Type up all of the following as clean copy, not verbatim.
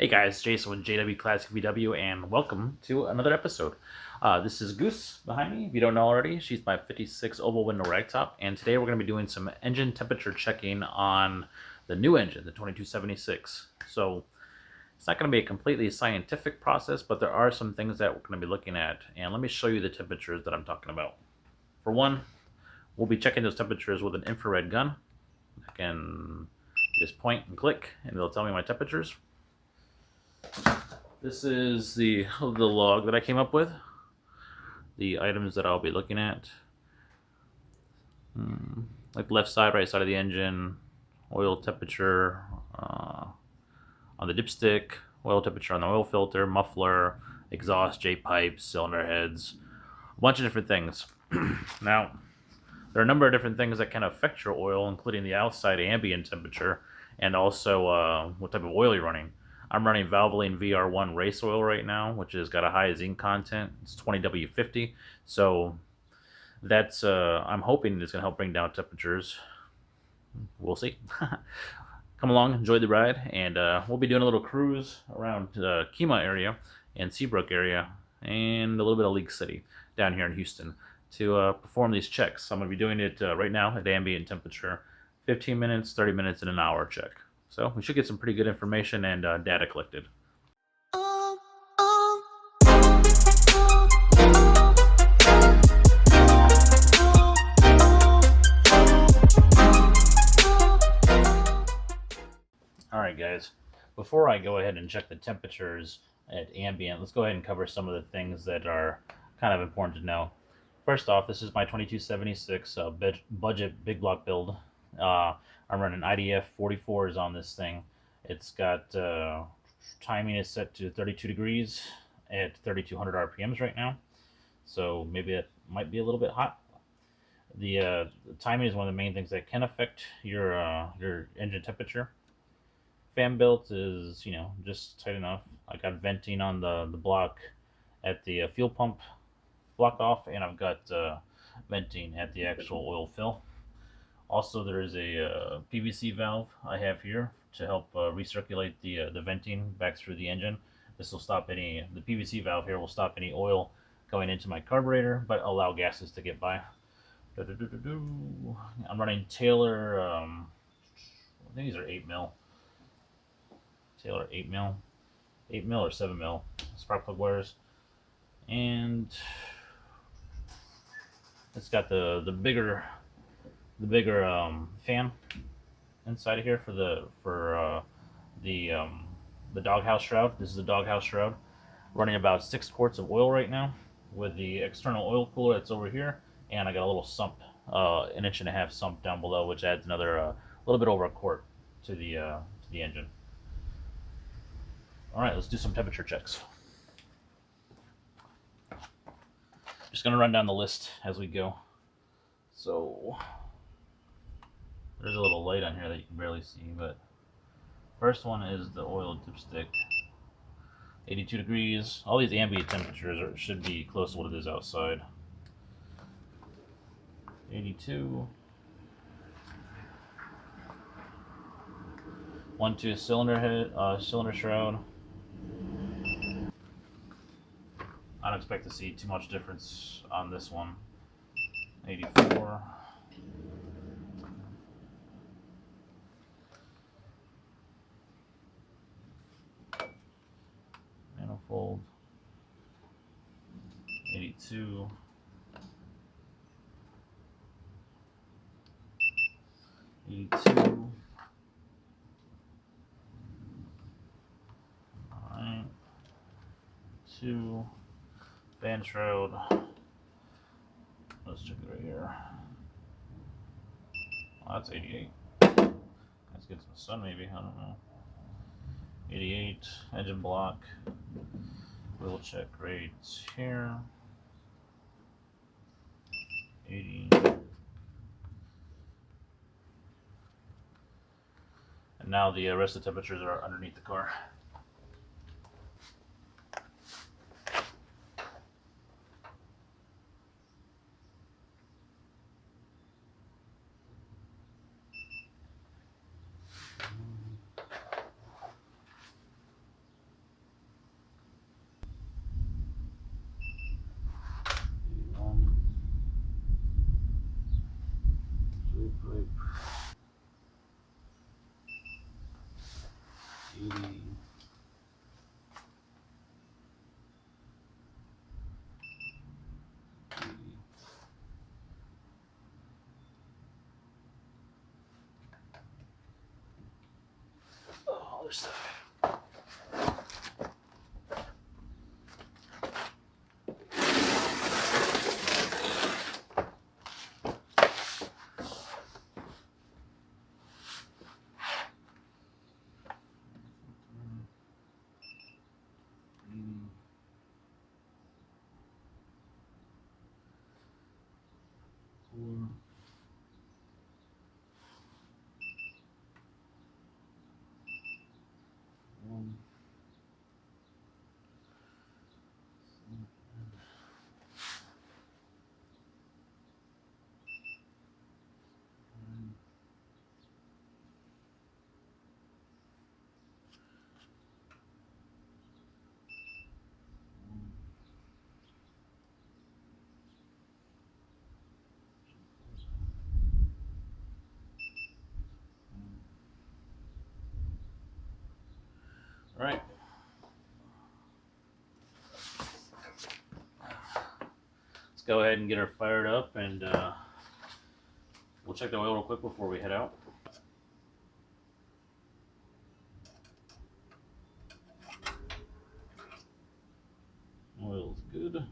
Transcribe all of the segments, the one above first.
Hey guys, Jason with JWClassicVW, and welcome to another episode. This is Goose behind me. If you don't know already, she's my 56 oval window Ragtop, and today we're going to be doing some engine temperature checking on the new engine, the 2276. So it's not going to be a completely scientific process, but there are some things that we're going to be looking at, and let me show you the temperatures that I'm talking about. For one, we'll be checking those temperatures with an infrared gun. I can just point and click, and it'll tell me my temperatures. This is the log that I came up with. The items that I'll be looking at, like left side, right side of the engine, oil temperature on the dipstick, oil temperature on the oil filter, muffler, exhaust, J pipes, cylinder heads, a bunch of different things. Now, there are a number of different things that can affect your oil, including the outside ambient temperature and also what type of oil you're running. I'm running Valvoline VR1 race oil right now, which has got a high zinc content. It's 20W50, so that's I'm hoping it's going to help bring down temperatures. We'll see. Come along, enjoy the ride, and we'll be doing a little cruise around Kemah area and Seabrook area and a little bit of League City down here in Houston to perform these checks. I'm going to be doing it right now at ambient temperature, 15 minutes, 30 minutes, and an hour check. So we should get some pretty good information and data collected. Alright guys, before I go ahead and check the temperatures at ambient, let's go ahead and cover some of the things that are kind of important to know. First off, this is my 2276 budget big block build. I'm running IDF 44s on this thing. It's got timing is set to 32 degrees at 3200 RPMs right now, so maybe it might be a little bit hot. The timing is one of the main things that can affect your engine temperature. Fan belt is, just tight enough. I got venting on the block at the fuel pump block off, and I've got venting at the actual oil fill. Also, there is a PVC valve I have here to help recirculate the venting back through the engine. This will stop the PVC valve here will stop any oil going into my carburetor, but allow gases to get by. I'm running Taylor, I think these are 8 mil. Taylor 8 mil. 8 mil or 7 mil spark plug wires. And it's got the bigger fan inside of here for the doghouse shroud. This is a doghouse shroud, running about 6 quarts of oil right now with the external oil cooler that's over here, and I got a little sump, an inch and a half sump down below, which adds another little bit over a quart to the engine. All right, let's do some temperature checks. Just gonna run down the list as we go. So there's a little light on here that you can barely see, but first one is the oil dipstick. 82 degrees. All these ambient temperatures should be close to what it is outside. 82. 1-2 cylinder head, cylinder shroud. I don't expect to see too much difference on this one. 84. Manifold. 82. 82. Alright. 2. Band shroud. Let's check it right here. Oh, that's 88. Let's get some sun maybe, I don't know. 88. Engine block. We'll check rates here. 80. And now the rest of the temperatures are underneath the car. Oh, other stuff. All right. Let's go ahead and get her fired up, and we'll check the oil real quick before we head out. Oil's good.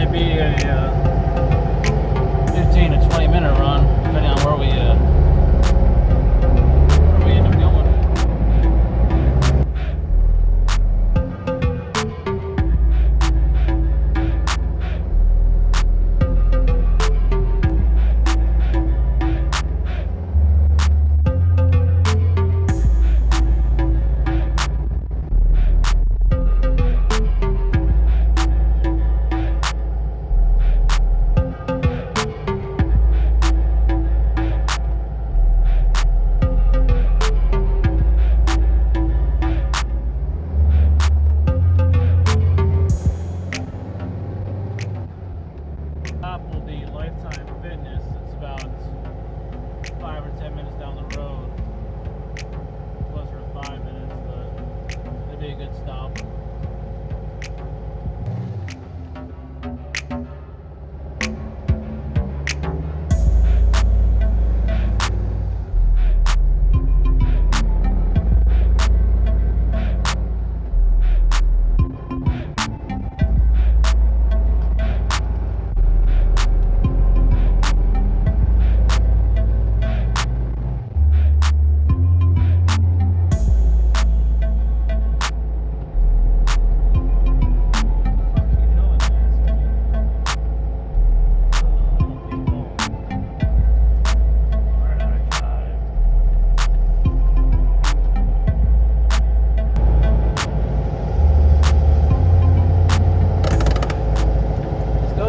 might be a 15 to 20 minute run, depending on where we end up going. Will be Lifetime Fitness. It's about 5 or 10 minutes down the road. Closer to 5 minutes, but it'd be a good stop.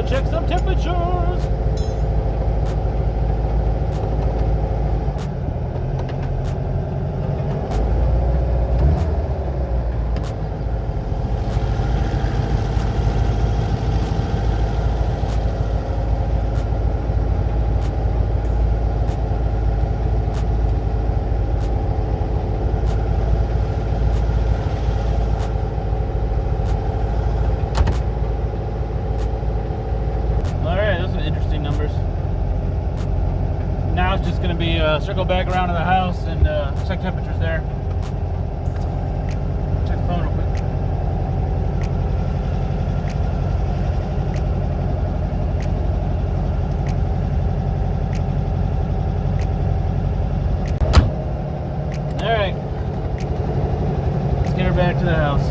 Check some temperatures. Interesting numbers. Now it's just going to be circle back around to the house and check temperatures there. Check the phone real quick. Alright. Let's get her back to the house.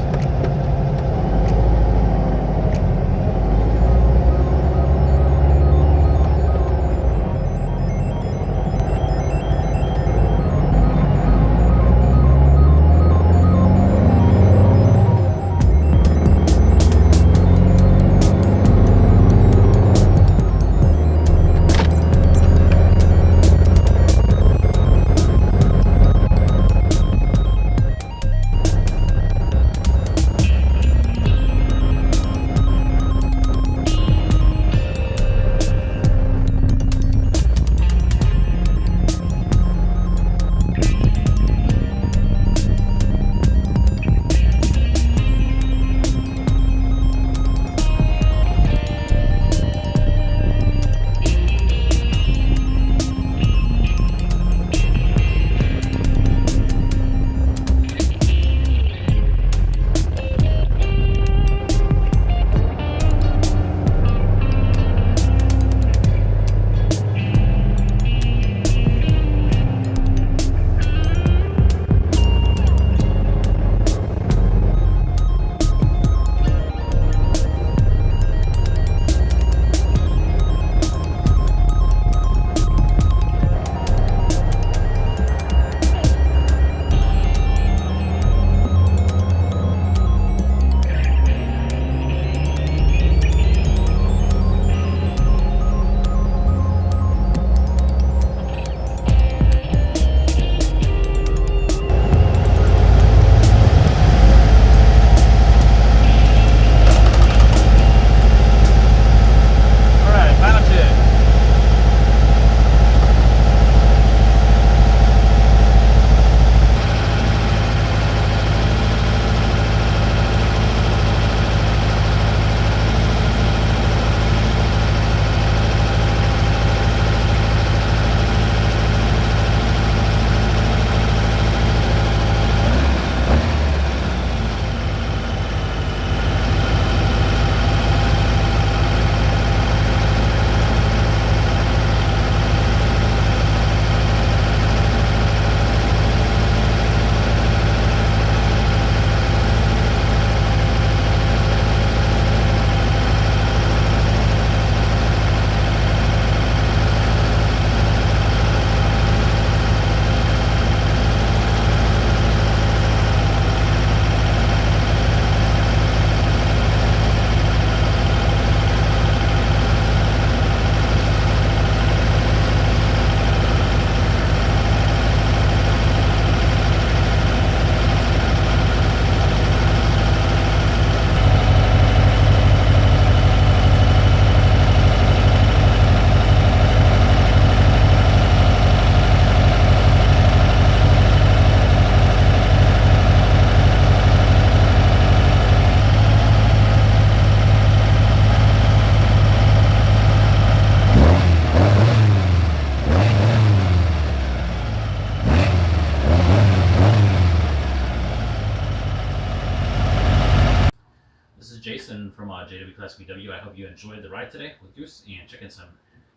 JWClassicVW. I hope you enjoyed the ride today with Goose and checking some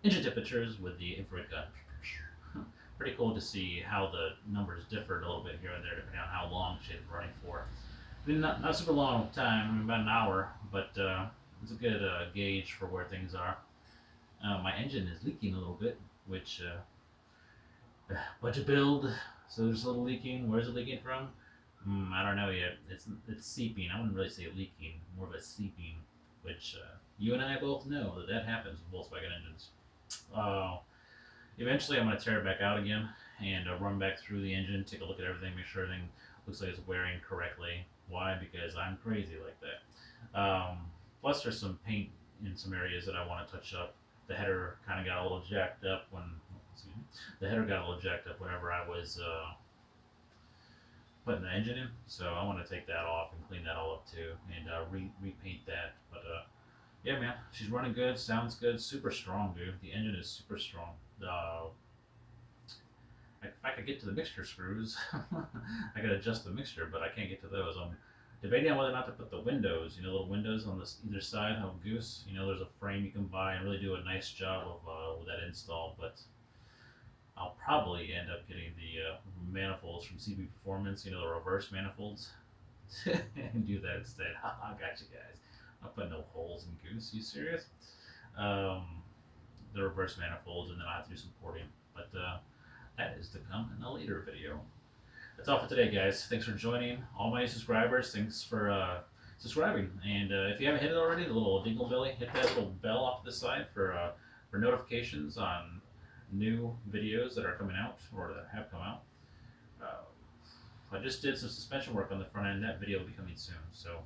engine temperatures with the infrared gun. Pretty cool to see how the numbers differed a little bit here and there depending on how long she's running for. Been not a super long time, about an hour, but it's a good gauge for where things are. My engine is leaking a little bit, which budget build, so there's a little leaking. Where's it leaking from? I don't know yet. It's seeping. I wouldn't really say leaking, more of a seeping, which you and I both know that happens with Volkswagen engines. Eventually, I'm going to tear it back out again and run back through the engine, take a look at everything, make sure everything looks like it's wearing correctly. Why? Because I'm crazy like that. Plus, there's some paint in some areas that I want to touch up. The header kind of got a little jacked up whenever I was putting the engine in, so I want to take that off and clean that all up too, and repaint that. But yeah, man, she's running good, sounds good, super strong, dude. The engine is super strong. If I could get to the mixture screws, I could adjust the mixture, but I can't get to those. I'm debating on whether or not to put the windows, little windows on either side of Goose. There's a frame you can buy and really do a nice job of with that install, but I'll probably end up getting the manifolds from CB Performance, the reverse manifolds, and do that instead. I got you guys. I'll put no holes in Goose. You serious? The reverse manifolds, and then I have to do some porting. But that is to come in a later video. That's all for today, guys. Thanks for joining. All my subscribers, thanks for subscribing. And if you haven't hit it already, the little dingle belly, hit that little bell off to the side for notifications on new videos that are coming out or that have come out. I just did some suspension work on the front end. That video will be coming soon. So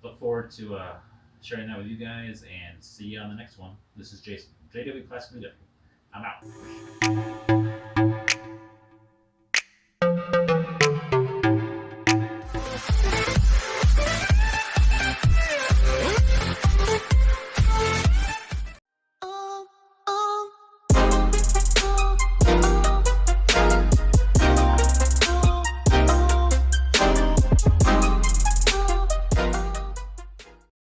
look forward to sharing that with you guys, and see you on the next one. This is Jason, JWClassicVW. I'm out.